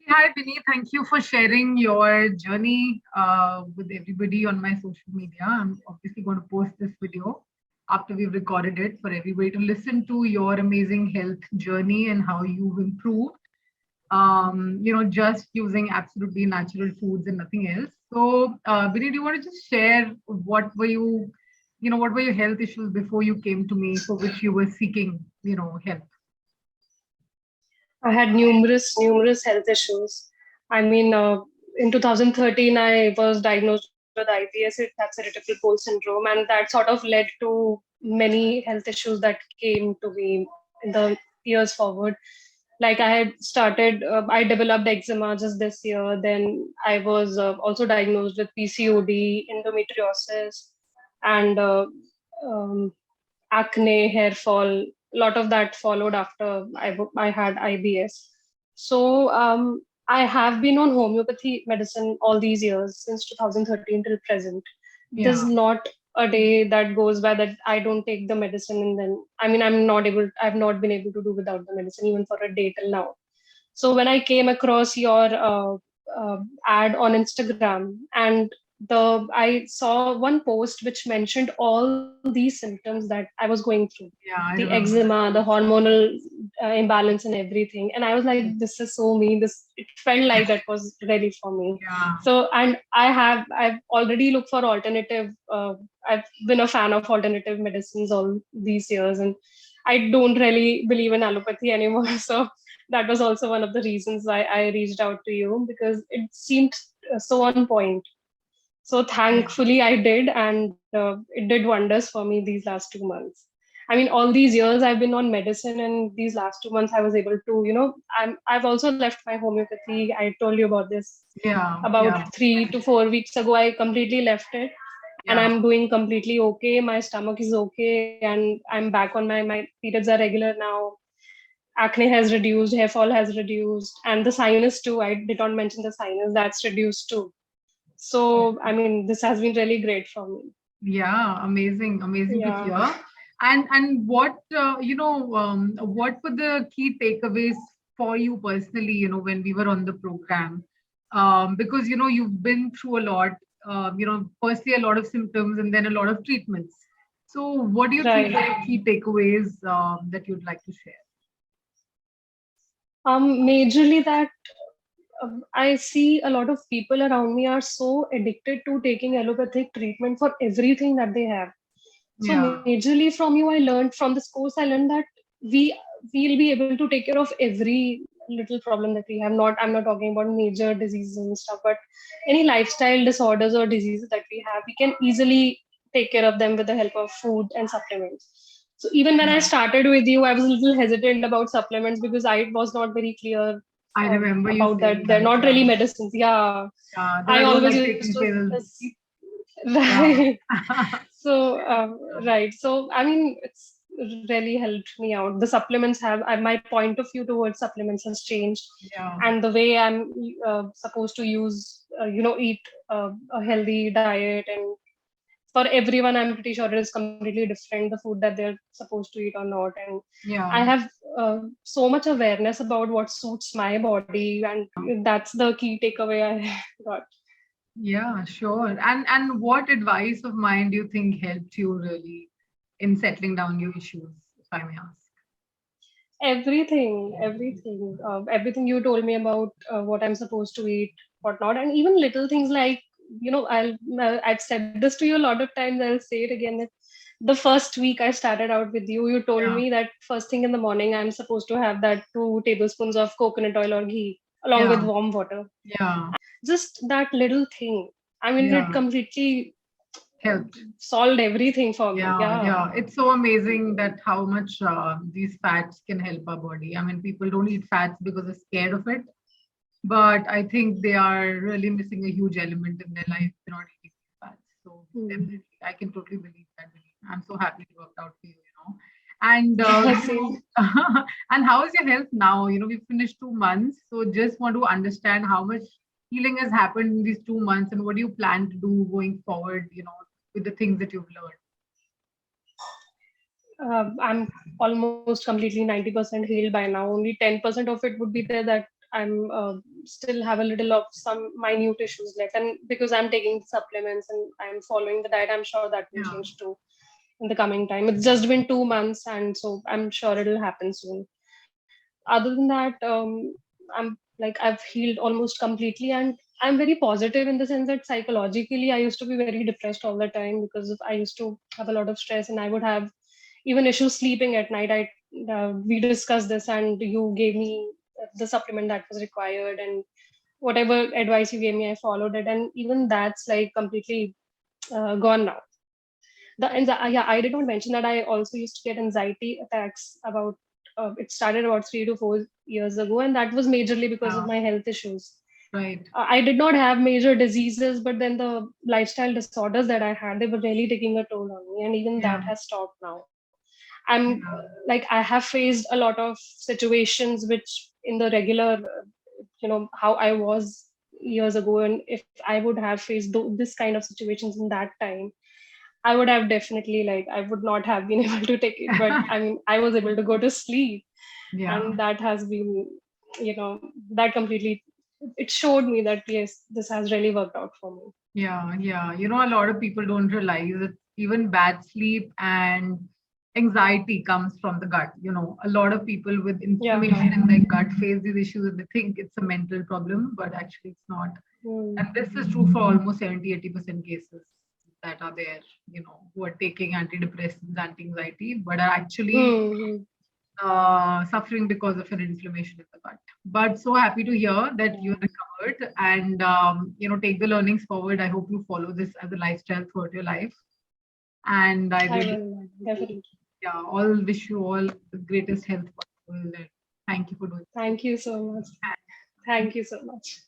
Hi, Vinny. Thank you for sharing your journey with everybody on my social media. I'm obviously going to post this video after we've recorded it for everybody to listen to your amazing health journey and how you've improved. Just using absolutely natural foods and nothing else. So, Vinny, do you want to just share what were your health issues before you came to me for which you were seeking, help? I had numerous health issues. I mean, in 2013, I was diagnosed with IBS, that's irritable bowel syndrome, and that sort of led to many health issues that came to me in the years forward. Like I developed eczema just this year. Then I was also diagnosed with PCOD, endometriosis, and um, acne, hair fall. A lot of that followed after I had IBS. So I have been on homeopathy medicine all these years since 2013 till present. There's Yeah. not a day that goes by that I don't take the medicine, and then I mean I've not been able to do without the medicine even for a day till now. So when I came across your ad on Instagram, and I saw one post which mentioned all these symptoms that I was going through, Yeah, the I remember eczema, the hormonal imbalance, and everything. And I was like, that. this is so me. This It felt like that was really for me. Yeah. So, and I've already looked for alternative. I've been a fan of alternative medicines all these years, and I don't really believe in allopathy anymore. So that was also one of the reasons why I reached out to you, because it seemed so on point. So thankfully I did, and it did wonders for me these last 2 months. I mean, all these years I've been on medicine, and these last 2 months I was able to, I've also left my homeopathy. I told you about this Yeah, about yeah, 3 to 4 weeks ago. I completely left it, and yeah. I'm doing completely okay. My stomach is okay, and I'm back on my periods are regular now. Acne has reduced, hair fall has reduced, and the sinus too. I did not mention the sinus, that's reduced too. So, I mean, this has been really great for me. Yeah, amazing, amazing to Yeah. hear. And what were the key takeaways for you personally, when we were on the program? Because you've been through a lot, firstly a lot of symptoms and then a lot of treatments. So what do you think Right. are the key takeaways that you'd like to share? Majorly that I see a lot of people around me are so addicted to taking allopathic treatment for everything that they have. So Yeah, majorly from you, I learned from this course, I learned that we we'll be able to take care of every little problem that we have. I'm not talking about major diseases and stuff, but any lifestyle disorders or diseases that we have, we can easily take care of them with the help of food and supplements. So even when I yeah. started with you, I was a little hesitant about supplements because I was not very clear I remember you about that. saying They're that. not Yeah, really medicines. Yeah, yeah. They I were all always like used to taking pills. Yeah. right. So right. So I mean, it's really helped me out. The supplements my point of view towards supplements has changed, Yeah. and the way I'm supposed to use, eat a healthy diet, and for everyone, I'm pretty sure it is completely different, the food that they're supposed to eat or not. And I Yeah. have so much awareness about what suits my body, and that's the key takeaway I got. Yeah, sure. And what advice of mine do you think helped you really in settling down your issues, if I may ask? Everything you told me about what I'm supposed to eat, whatnot, and even little things like, I've said this to you a lot of times. I'll say it again. That the first week I started out with you, you told Yeah, me that first thing in the morning I'm supposed to have that 2 tablespoons of coconut oil or ghee along with yeah, warm water. yeah, Just that little thing. I mean, it yeah. completely Helped. solved everything for me. Yeah, Yeah. yeah. It's so amazing that how much these fats can help our body. I mean, people don't eat fats because they're scared of it, but I think they are really missing a huge element in their life. They're not eating fats. So Hmm. definitely, I can totally believe that. Vinny. I'm so happy it worked out for you. And Yeah, same. and how is your health now? We've finished 2 months, so just want to understand how much healing has happened in these 2 months, and what do you plan to do going forward? With the things that you've learned. I'm almost completely 90% healed by now. Only 10% of it would be there that I'm still have a little of some minute issues left. And because I'm taking supplements and I'm following the diet, I'm sure that will Yeah. change too in the coming time. It's just been 2 months, and so I'm sure it'll happen soon. Other than that, I'm like I've healed almost completely, and I'm very positive in the sense that psychologically I used to be very depressed all the time because I used to have a lot of stress, and I would have even issues sleeping at night. I We discussed this, and you gave me the supplement that was required, and whatever advice you gave me, I followed it, and even that's like completely gone now. Yeah, I did not mention that I also used to get anxiety attacks about. It started about 3 to 4 years ago, and that was majorly because of Yeah. my health issues. Right. I did not have major diseases, but then the lifestyle disorders that I had, they were really taking a toll on me, and even Yeah. that has stopped now. I'm Yeah. like I have faced a lot of situations which in the regular, how I was years ago, and if I would have faced this kind of situations in that time, I would have definitely like I would not have been able to take it. But I mean, I was able to go to sleep, Yeah. and that has been, you know, that completely it showed me that yes, this has really worked out for me. Yeah, yeah. A lot of people don't realize that even bad sleep and anxiety comes from the gut. A lot of people with Yeah. inflammation in their gut face these issues and they think it's a mental problem, but actually it's not. Mm. And this is true for almost 70-80% cases that are there, who are taking antidepressants, anti-anxiety, but are actually Mm. suffering because of an inflammation in the gut. But so happy to hear that you Yeah. recovered and take the learnings forward. I hope you follow this as a lifestyle throughout your life. And I I really, will definitely. yeah, all wish you all the greatest health possible. And thank you for doing Thank you so much. this. Thank you so much.